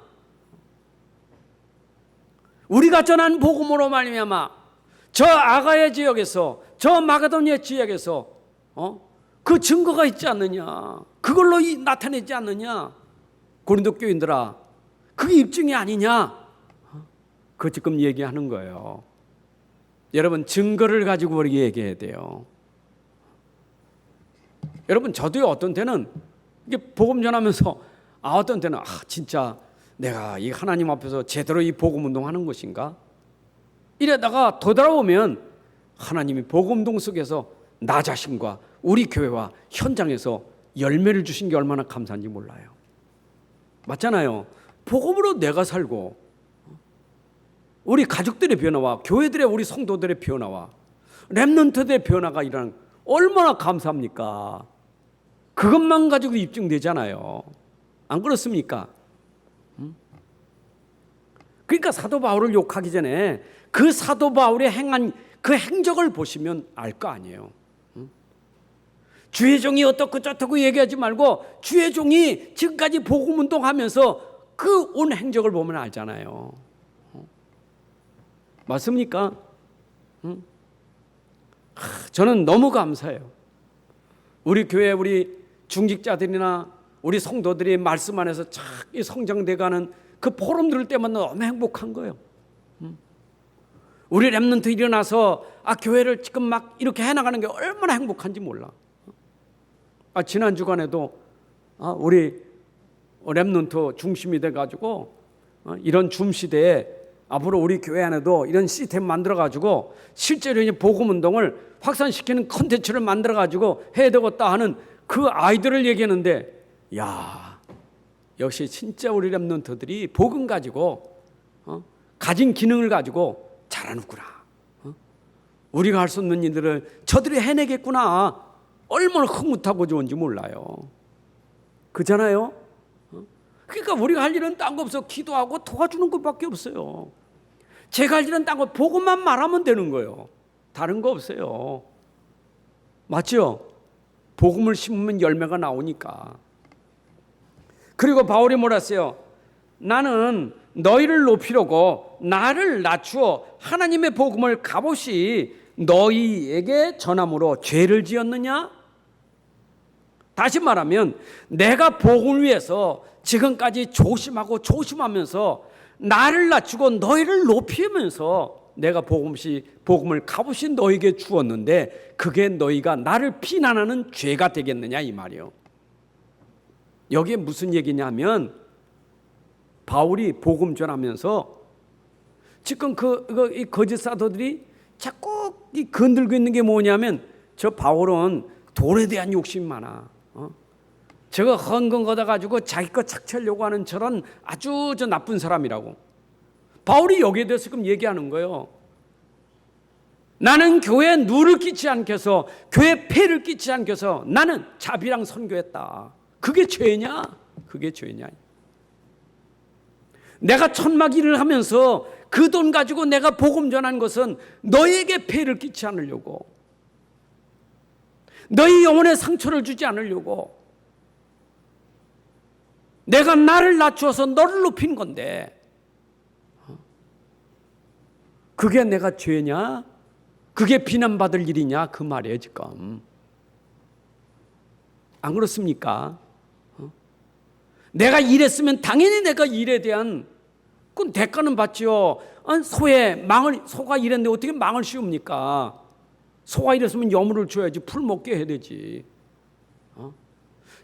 우리가 전한 복음으로 말미암아 저 아가야 지역에서 저 마게도냐 지역에서 그 증거가 있지 않느냐? 그걸로 나타내지 않느냐? 고린도 교인들아, 그게 입증이 아니냐? 그 지금 얘기하는 거예요. 여러분, 증거를 가지고 우리 얘기해야 돼요. 여러분, 저도요, 어떤 때는 이게 복음 전하면서 어떤 때는 진짜 내가 이 하나님 앞에서 제대로 이 복음 운동하는 것인가? 이러다가 되돌아보면 하나님이 복음 운동 속에서 나 자신과 우리 교회와 현장에서 열매를 주신 게 얼마나 감사한지 몰라요. 맞잖아요. 복음으로 내가 살고 우리 가족들의 변화와 교회들의 우리 성도들의 변화와 렘넌트들의 변화가 일어나는 얼마나 감사합니까? 그것만 가지고 입증되잖아요. 안 그렇습니까? 그러니까 사도 바울을 욕하기 전에 그 사도 바울이 행한 그 행적을 보시면 알 거 아니에요. 주의 종이 어떻고 저떻고 얘기하지 말고 주의 종이 지금까지 복음 운동하면서 그 온 행적을 보면 알잖아요. 맞습니까? 저는 너무 감사해요. 우리 교회 우리 중직자들이나 우리 성도들이 말씀 안에서 착 성장돼가는 그 포럼 들을 때마다 너무 행복한 거예요. 우리 렘넌트 일어나서 교회를 지금 막 이렇게 해나가는 게 얼마나 행복한지 몰라. 지난 주간에도 우리 렘넌트 중심이 돼가지고 이런 줌 시대에 앞으로 우리 교회 안에도 이런 시스템 만들어가지고 실제로 이제 복음 운동을 확산시키는 콘텐츠를 만들어가지고 해야 되겠다 하는 그 아이들을 얘기하는데, 야, 역시 진짜 우리 렘넌트들이 복음 가지고 가진 기능을 가지고 잘하는구나. 우리가 할 수 없는 일들을 저들이 해내겠구나. 얼마나 흐뭇하고 좋은지 몰라요. 그잖아요. 그러니까 우리가 할 일은 딴 거 없어. 기도하고 도와주는 것밖에 없어요. 제가 할 일은 딴 거 보고만 말하면 되는 거예요. 다른 거 없어요. 맞죠? 복음을 심으면 열매가 나오니까. 그리고 바울이 뭐라 했어요? 나는 너희를 높이려고 나를 낮추어 하나님의 복음을 값없이 너희에게 전함으로 죄를 지었느냐? 다시 말하면 내가 복음을 위해서 지금까지 조심하면서 나를 낮추고 너희를 높이면서 내가 복음을 값없이 너희에게 주었는데 그게 너희가 나를 비난하는 죄가 되겠느냐 이 말이요. 여기에 무슨 얘기냐면 바울이 복음 전하면서 지금 이 거짓 사도들이 자꾸 건들고 있는 게 뭐냐면 저 바울은 돈에 대한 욕심이 많아. 저거 헌금 걷어가지고 자기 거 착취하려고 하는 저런 아주 나쁜 사람이라고. 바울이 여기에 대해서 지금 얘기하는 거예요. 나는 교회에 누를 끼치지 않게 해서 교회에 폐를 끼치지 않게 해서 나는 자비랑 선교했다. 그게 죄냐? 그게 죄냐? 내가 천막 일을 하면서 그 돈 가지고 내가 복음 전한 것은 너에게 폐를 끼치지 않으려고, 너희 영혼에 상처를 주지 않으려고, 내가 나를 낮추어서 너를 높인 건데 그게 내가 죄냐? 그게 비난받을 일이냐? 그 말이에요 지금. 안 그렇습니까? 내가 일했으면 당연히 내가 일에 대한 그 대가는 받지요. 소가 일했는데 어떻게 망을 씌웁니까? 소가 일했으면 여물을 줘야지, 풀 먹게 해야 되지.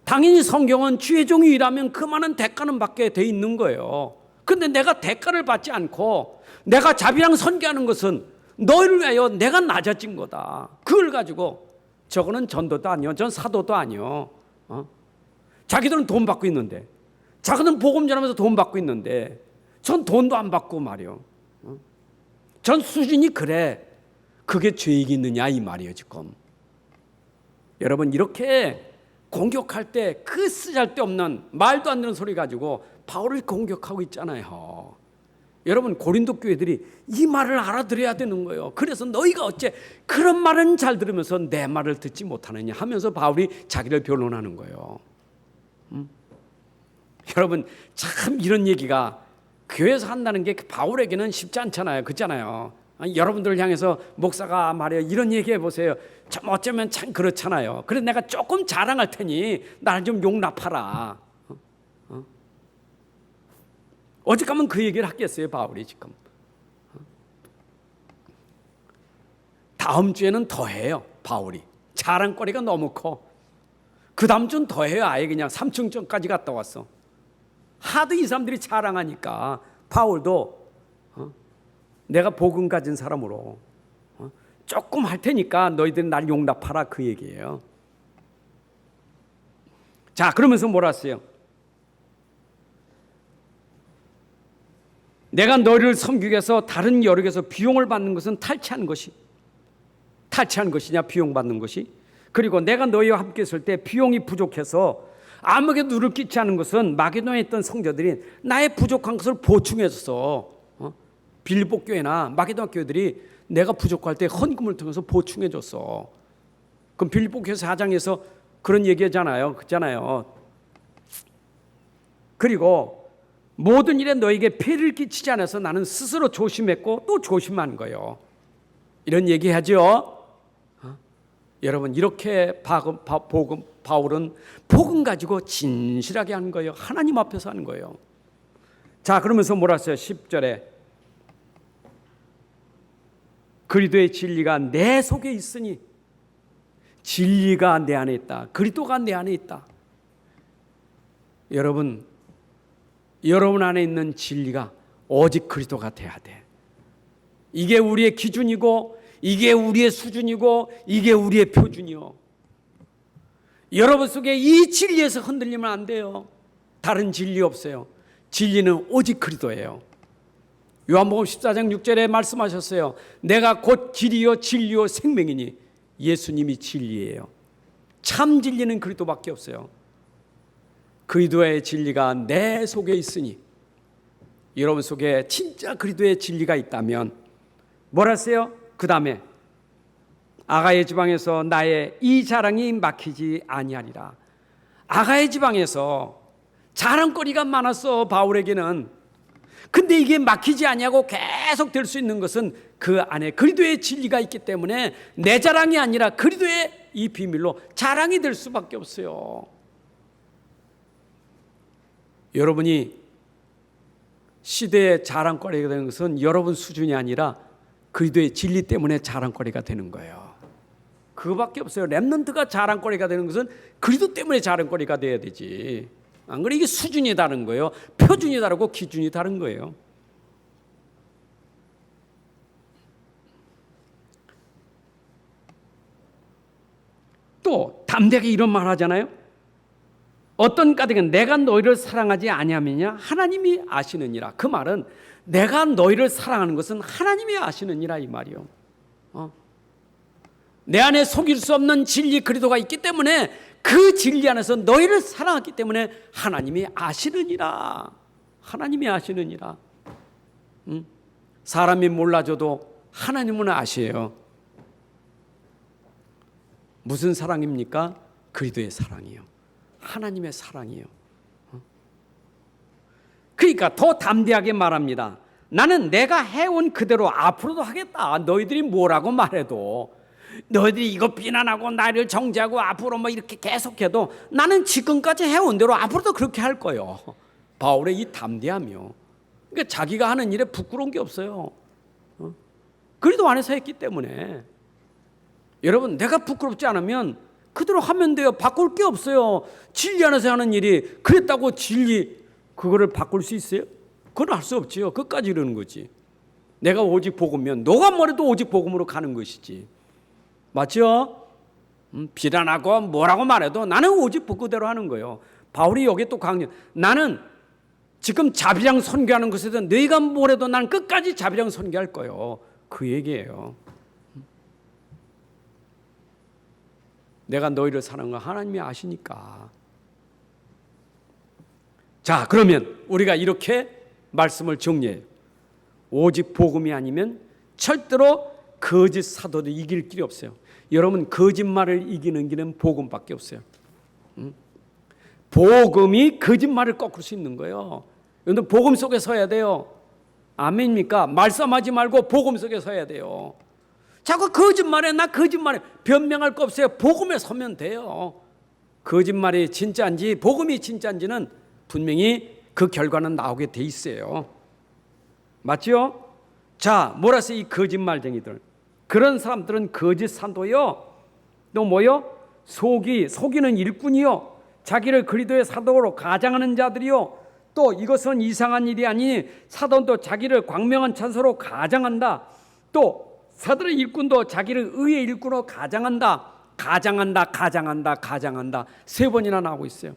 당연히 성경은 주의 종이 일하면 그만한 대가는 받게 돼 있는 거예요. 근데 내가 대가를 받지 않고 내가 자비랑 선교하는 것은 너희를 위하여 내가 낮아진 거다. 그걸 가지고 저거는 전도도 아니요, 전 사도도 아니요. 자기들은 돈 받고 있는데, 자기들은 복음 전하면서 돈 받고 있는데 전 돈도 안 받고 말이요. 전 수준이 그래. 그게 죄익이 있느냐 이 말이에요 지금. 여러분 이렇게 공격할 때 그 쓰잘데없는 말도 안 되는 소리 가지고 바울을 공격하고 있잖아요. 여러분 고린도 교회들이 이 말을 알아들어야 되는 거예요. 그래서 너희가 어째 그런 말은 잘 들으면서 내 말을 듣지 못하느냐 하면서 바울이 자기를 변론하는 거예요. 여러분 참 이런 얘기가 교회에서 한다는 게 바울에게는 쉽지 않잖아요. 그렇잖아요. 여러분들을 향해서 목사가 말이에요 이런 얘기해 보세요. 참 어쩌면 참 그렇잖아요. 그래서 내가 조금 자랑할 테니 나를 좀 용납하라. 어젯가면 그 얘기를 하겠어요 바울이 지금. 다음 주에는 더 해요 바울이. 자랑거리가 너무 커. 그 다음 주는 더 해요. 아예 그냥 3층까지 갔다 왔어. 하도 이 사람들이 자랑하니까 바울도 내가 복음 가진 사람으로 조금 할 테니까 너희들 날 용납하라 그 얘기예요. 자 그러면서 뭐라 했어요? 내가 너희를 섬기기 위해서 다른 여력에서 비용을 받는 것은 탈취한 것이냐 비용 받는 것이? 그리고 내가 너희와 함께 있을 때 비용이 부족해서 아무에게 누를 끼치 않은 것은 마게도냐에 있던 성도들이 나의 부족한 것을 보충해서 빌립보 교회나 마게도냐 교회들이 내가 부족할 때 헌금을 통해서 보충해 줬어. 그럼 빌립보 교회 4장에서 그런 얘기하잖아요. 그렇잖아요. 그리고 모든 일에 너에게 폐를 끼치지 않아서 나는 스스로 조심했고 또 조심한 거예요. 이런 얘기하죠. 여러분, 이렇게 바울은 복음 가지고 진실하게 하는 거예요. 하나님 앞에서 하는 거예요. 자, 그러면서 뭐라 했어요? 10절에 그리스도의 진리가 내 속에 있으니, 진리가 내 안에 있다. 그리스도가 내 안에 있다. 여러분 안에 있는 진리가 오직 그리스도가 돼야 돼. 이게 우리의 기준이고, 이게 우리의 수준이고, 이게 우리의 표준이요. 여러분 속에 이 진리에서 흔들리면 안 돼요. 다른 진리 없어요. 진리는 오직 그리스도예요. 요한복음 14장 6절에 말씀하셨어요. 내가 곧 길이요 진리요 생명이니, 예수님이 진리예요. 참 진리는 그리스도밖에 없어요. 그리스도의 진리가 내 속에 있으니, 여러분 속에 진짜 그리스도의 진리가 있다면 뭐라 했어요? 그 다음에 아가야 지방에서 나의 이 자랑이 막히지 아니하리라. 아가야 지방에서 자랑거리가 많았어, 바울에게는. 근데 이게 막히지 아니하고 계속 될 수 있는 것은 그 안에 그리스도의 진리가 있기 때문에 내 자랑이 아니라 그리스도의 이 비밀로 자랑이 될 수밖에 없어요. 여러분이 시대의 자랑거리가 되는 것은 여러분 수준이 아니라 그리스도의 진리 때문에 자랑거리가 되는 거예요. 그거밖에 없어요. 렘넌트가 자랑거리가 되는 것은 그리스도 때문에 자랑거리가 돼야 되지. 안 그래? 이게 수준이 다른 거예요. 표준이 다르고 기준이 다른 거예요. 또 담대하게 이런 말 하잖아요. 어떤 까닭은 내가 너희를 사랑하지 아니하느냐 하나님이 아시느니라. 그 말은 내가 너희를 사랑하는 것은 하나님이 아시느니라, 이 말이요. 내 안에 속일 수 없는 진리 그리스도가 있기 때문에, 그 진리 안에서 너희를 사랑하기 때문에 하나님이 아시느니라. 하나님이 아시느니라. 사람이 몰라줘도 하나님은 아시에요. 무슨 사랑입니까? 그리스도의 사랑이요. 하나님의 사랑이요. 그러니까 더 담대하게 말합니다. 나는 내가 해온 그대로 앞으로도 하겠다. 너희들이 뭐라고 말해도, 너희들이 이거 비난하고 나를 정죄하고 앞으로 뭐 이렇게 계속해도 나는 지금까지 해온 대로 앞으로도 그렇게 할 거예요. 바울의 이 담대함이요. 그러니까 자기가 하는 일에 부끄러운 게 없어요. 그리스도 안에서 했기 때문에. 여러분, 내가 부끄럽지 않으면 그대로 하면 돼요. 바꿀 게 없어요. 진리 안에서 하는 일이 그랬다고 진리 그거를 바꿀 수 있어요? 그건 할 수 없지요. 끝까지 이러는 거지. 내가 오직 복음이면 너가 뭐래도 오직 복음으로 가는 것이지. 맞죠? 비난하고 뭐라고 말해도 나는 오직 복음대로 하는 거예요. 바울이 여기 또 강조. 나는 지금 자비랑 선교하는 것에 대해서 너희가 뭐래도 난 끝까지 자비랑 선교할 거예요. 그 얘기예요. 내가 너희를 사랑하는 거 하나님이 아시니까. 자, 그러면 우리가 이렇게 말씀을 정리해요. 오직 복음이 아니면 절대로 거짓 사도도 이길 길이 없어요. 여러분, 거짓말을 이기는 길은 복음밖에 없어요. 복음이 거짓말을 꺾을 수 있는 거예요. 여러분, 복음 속에 서야 돼요. 아멘입니까? 말씀하지 말고 복음 속에 서야 돼요. 자꾸 거짓말해, 나 거짓말해, 변명할 거 없어요. 복음에 서면 돼요. 거짓말이 진짜인지 복음이 진짜인지는 분명히 그 결과는 나오게 돼 있어요. 맞죠? 자, 뭐라서 이 거짓말쟁이들, 그런 사람들은 거짓 사도요. 또 뭐요? 속이는 일꾼이요. 자기를 그리스도의 사도로 가장하는 자들이요. 또 이것은 이상한 일이 아니니 사도도 자기를 광명한 찬소로 가장한다. 또 사도의 일꾼도 자기를 의의 일꾼으로 가장한다. 가장한다. 세 번이나 나오고 있어요.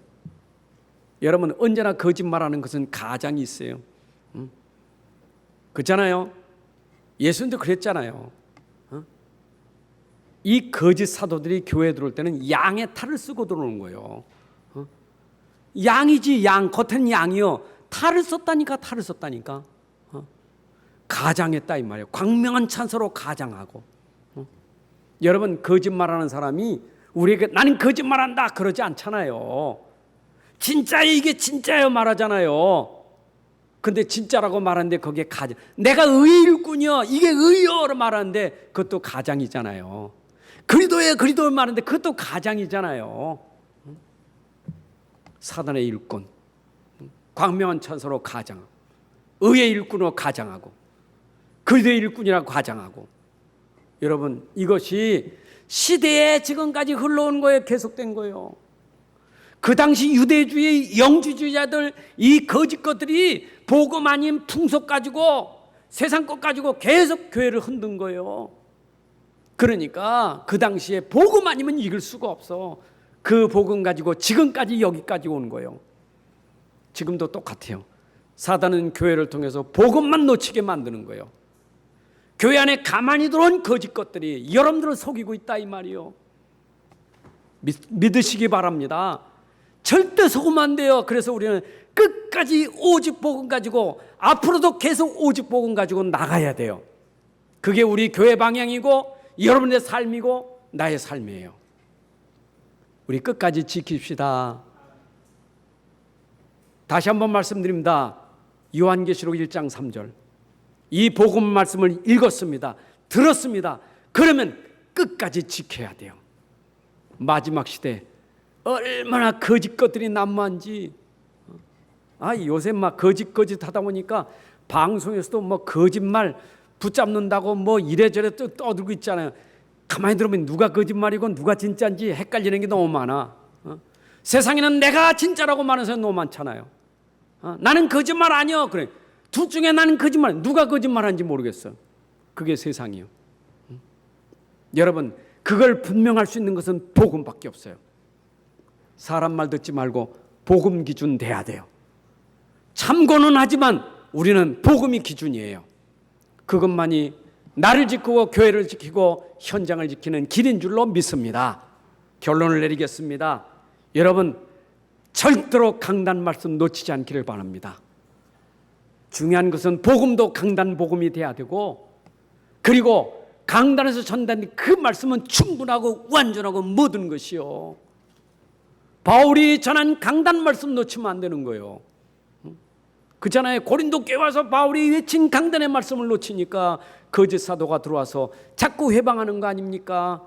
여러분, 언제나 거짓말하는 것은 가장이 있어요. 그렇잖아요. 예수님도 그랬잖아요. 이 거짓 사도들이 교회에 들어올 때는 양의 탈을 쓰고 들어오는 거예요. 양이지, 양. 겉에는 양이요. 탈을 썼다니까. 가장했다 이 말이에요. 광명한 찬사로 가장하고. 여러분, 거짓말하는 사람이 우리에게 나는 거짓말한다 그러지 않잖아요. 진짜예요, 이게 진짜예요 말하잖아요. 근데 진짜라고 말하는데 거기에 가장, 내가 의일꾼이요 이게 의요로 말하는데 그것도 가장이잖아요. 그리도예요 그리도 말하는데 그것도 가장이잖아요. 사단의 일꾼, 광명한 찬사로 가장, 의의 일꾼으로 가장하고 그리도의 일꾼이라고 가장하고. 여러분, 이것이 시대에 지금까지 흘러온 거예요. 계속된 거예요. 그 당시 유대주의 영주주의자들, 이 거짓 것들이 복음 아닌 풍속 가지고 세상 것 가지고 계속 교회를 흔든 거예요. 그러니까 그 당시에 복음 아니면 이길 수가 없어. 그 복음 가지고 지금까지 여기까지 온 거예요. 지금도 똑같아요. 사단은 교회를 통해서 복음만 놓치게 만드는 거예요. 교회 안에 가만히 들어온 거짓 것들이 여러분들을 속이고 있다 이 말이요. 믿으시기 바랍니다. 절대 속으면 안 돼요. 그래서 우리는 끝까지 오직 복음 가지고 앞으로도 계속 오직 복음 가지고 나가야 돼요. 그게 우리 교회 방향이고 여러분의 삶이고 나의 삶이에요. 우리 끝까지 지킵시다. 다시 한번 말씀드립니다. 요한계시록 1장 3절. 이 복음 말씀을 읽었습니다. 들었습니다. 그러면 끝까지 지켜야 돼요. 마지막 시대 얼마나 거짓 것들이 난무한지. 요새 막 거짓 하다 보니까 방송에서도 뭐 거짓말 붙잡는다고 뭐 이래저래 떠들고 있잖아요. 가만히 들으면 누가 거짓말이고 누가 진짜인지 헷갈리는 게 너무 많아. 세상에는 내가 진짜라고 말하는 사람 너무 많잖아요. 나는 거짓말 아니야. 그래. 둘 중에 나는 거짓말, 누가 거짓말하는지 모르겠어. 그게 세상이요. 여러분, 그걸 분명할 수 있는 것은 복음밖에 없어요. 사람 말 듣지 말고 복음 기준 돼야 돼요. 참고는 하지만 우리는 복음이 기준이에요. 그것만이 나를 지키고 교회를 지키고 현장을 지키는 길인 줄로 믿습니다. 결론을 내리겠습니다. 여러분, 절대로 강단 말씀 놓치지 않기를 바랍니다. 중요한 것은 복음도 강단 복음이 돼야 되고, 그리고 강단에서 전달된 그 말씀은 충분하고 완전하고 모든 것이요. 바울이 전한 강단 말씀 놓치면 안 되는 거예요. 그렇잖아요. 고린도 교회 와서 바울이 외친 강단의 말씀을 놓치니까 거짓 사도가 들어와서 자꾸 회방하는 거 아닙니까?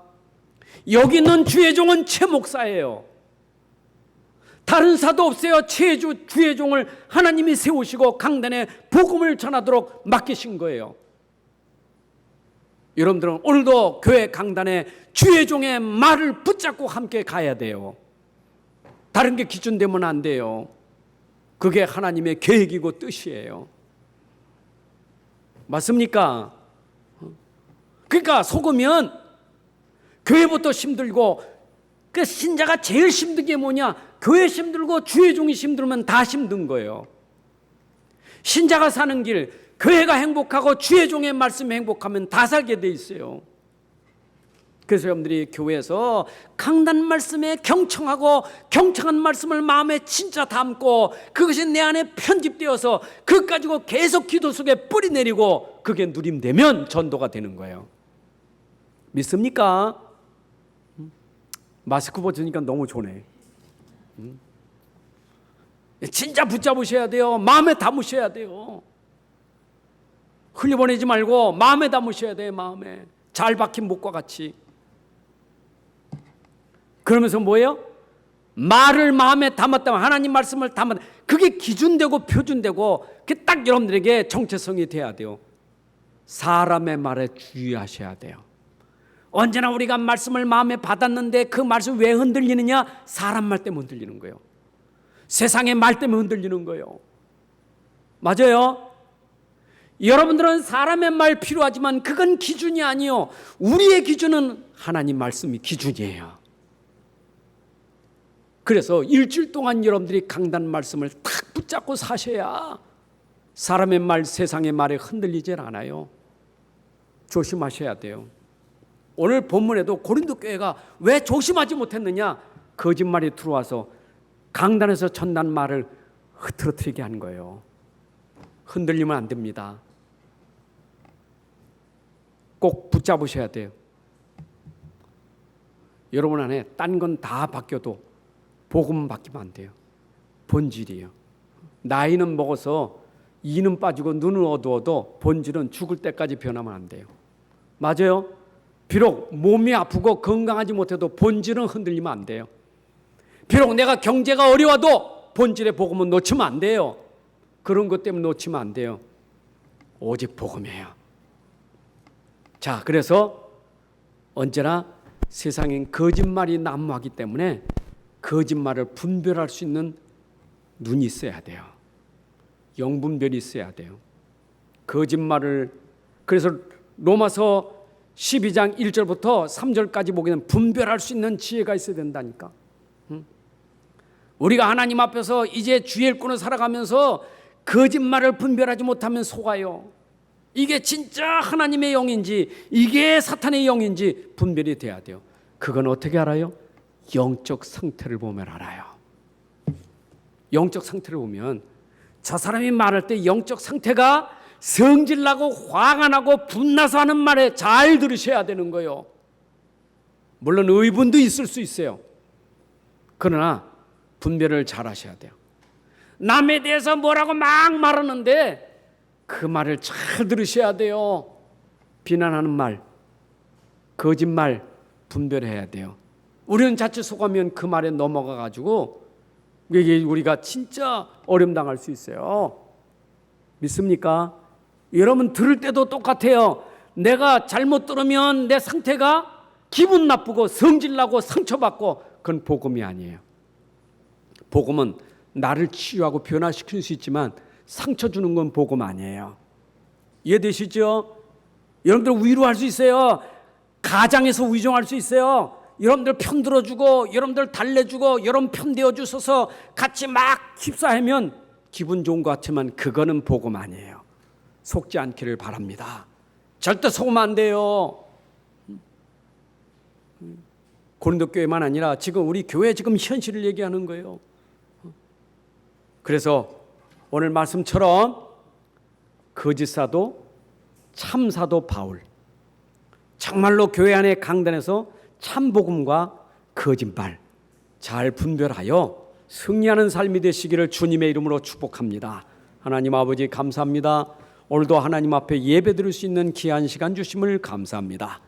여기 있는 주의 종은 최 목사예요. 다른 사도 없어요. 주의 종을 하나님이 세우시고 강단에 복음을 전하도록 맡기신 거예요. 여러분들은 오늘도 교회 강단에 주의 종의 말을 붙잡고 함께 가야 돼요. 다른 게 기준 되면 안 돼요. 그게 하나님의 계획이고 뜻이에요. 맞습니까? 그러니까 속으면 교회부터 힘들고, 그 신자가 제일 힘든 게 뭐냐? 교회 힘들고 주의 종이 힘들면 다 힘든 거예요. 신자가 사는 길, 교회가 행복하고 주의 종의 말씀이 행복하면 다 살게 돼 있어요. 그래서 여러분들이 교회에서 강단 말씀에 경청한 말씀을 마음에 진짜 담고 그것이 내 안에 편집되어서 그것 가지고 계속 기도 속에 뿌리 내리고 그게 누림되면 전도가 되는 거예요. 믿습니까? 마스크 벗으니까 너무 좋네. 진짜 붙잡으셔야 돼요. 마음에 담으셔야 돼요. 흘려보내지 말고 마음에 담으셔야 돼요. 마음에 잘 박힌 목과 같이. 그러면서 뭐예요? 말을 마음에 담았다면, 하나님 말씀을 담았다, 그게 기준되고 표준되고 그게 딱 여러분들에게 정체성이 돼야 돼요. 사람의 말에 주의하셔야 돼요. 언제나 우리가 말씀을 마음에 받았는데 그 말씀 왜 흔들리느냐? 사람 말 때문에 흔들리는 거예요. 세상의 말 때문에 흔들리는 거예요. 맞아요? 여러분들은 사람의 말 필요하지만 그건 기준이 아니요. 우리의 기준은 하나님 말씀이 기준이에요. 그래서 일주일 동안 여러분들이 강단 말씀을 탁 붙잡고 사셔야 사람의 말, 세상의 말에 흔들리질 않아요. 조심하셔야 돼요. 오늘 본문에도 고린도 교회가 왜 조심하지 못했느냐? 거짓말이 들어와서 강단에서 전한 말을 흐트러뜨리게 한 거예요. 흔들리면 안 됩니다. 붙잡으셔야 돼요. 여러분 안에 딴 건 다 바뀌어도 복음은 바뀌면 안 돼요. 본질이에요. 나이는 먹어서 이는 빠지고 눈은 어두워도 본질은 죽을 때까지 변하면 안 돼요. 맞아요? 비록 몸이 아프고 건강하지 못해도 본질은 흔들리면 안 돼요. 비록 내가 경제가 어려워도 본질의 복음은 놓치면 안 돼요. 그런 것 때문에 놓치면 안 돼요. 오직 복음이에요. 자, 그래서 언제나 세상엔 거짓말이 난무하기 때문에 거짓말을 분별할 수 있는 눈이 있어야 돼요. 영분별이 있어야 돼요. 거짓말을, 그래서 로마서 12장 1절부터 3절까지 보게 되면 분별할 수 있는 지혜가 있어야 된다니까. 우리가 하나님 앞에서 이제 주의 일꾼을 살아가면서 거짓말을 분별하지 못하면 속아요. 이게 진짜 하나님의 영인지 이게 사탄의 영인지 분별이 돼야 돼요. 그건 어떻게 알아요? 영적 상태를 보면 알아요. 영적 상태를 보면 저 사람이 말할 때 영적 상태가 성질나고 화가 나고 분나서 하는 말에 잘 들으셔야 되는 거예요. 물론 의분도 있을 수 있어요. 그러나 분별을 잘 하셔야 돼요. 남에 대해서 뭐라고 막 말하는데 그 말을 잘 들으셔야 돼요. 비난하는 말, 거짓말 분별해야 돼요. 우리는 자칫 속으면 그 말에 넘어가 가지고 우리가 진짜 어려움 당할 수 있어요. 믿습니까? 여러분 들을 때도 똑같아요. 내가 잘못 들으면 내 상태가 기분 나쁘고 성질나고 상처받고 그건 복음이 아니에요. 복음은 나를 치유하고 변화시킬 수 있지만 상처 주는 건 복음 아니에요. 이해되시죠? 여러분들 위로할 수 있어요. 가장에서 위정할 수 있어요. 여러분들 편 들어주고 여러분들 달래주고 여러분 편 되어주셔서 같이 막 휩싸이면 기분 좋은 것 같지만 그거는 복음 아니에요. 속지 않기를 바랍니다. 절대 속으면 안 돼요. 고린도 교회만 아니라 지금 우리 교회 지금 현실을 얘기하는 거예요. 그래서 오늘 말씀처럼 거짓사도 참사도 바울, 정말로 교회 안에 강단에서 참복음과 거짓말 잘 분별하여 승리하는 삶이 되시기를 주님의 이름으로 축복합니다. 하나님 아버지 감사합니다. 오늘도 하나님 앞에 예배드릴 수 있는 귀한 시간 주심을 감사합니다.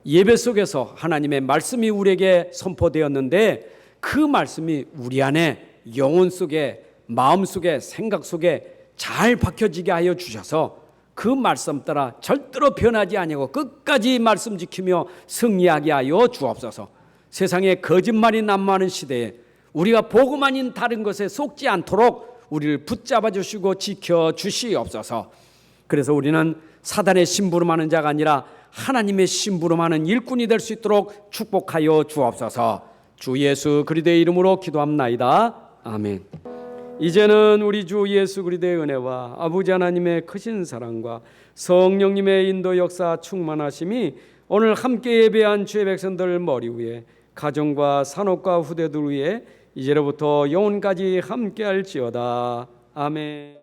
예배 속에서 하나님의 말씀이 우리에게 선포되었는데 그 말씀이 우리 안에 영혼 속에 마음 속에 생각 속에 잘 박혀지게 하여 주셔서 그 말씀 따라 절대로 변하지 아니하고 끝까지 말씀 지키며 승리하게 하여 주옵소서. 세상에 거짓말이 난무하는 시대에 우리가 복음 아닌 다른 것에 속지 않도록 우리를 붙잡아 주시고 지켜 주시옵소서. 그래서 우리는 사단의 심부름하는 자가 아니라 하나님의 심부름하는 일꾼이 될 수 있도록 축복하여 주옵소서. 주 예수 그리스도의 이름으로 기도합나이다. 아멘. 이제는 우리 주 예수 그리스도의 은혜와 아버지 하나님의 크신 사랑과 성령님의 인도 역사 충만하심이 오늘 함께 예배한 주의 백성들 머리 위에 가정과 산업과 후대들 위에 이제로부터 영원까지 함께할지어다. 아멘.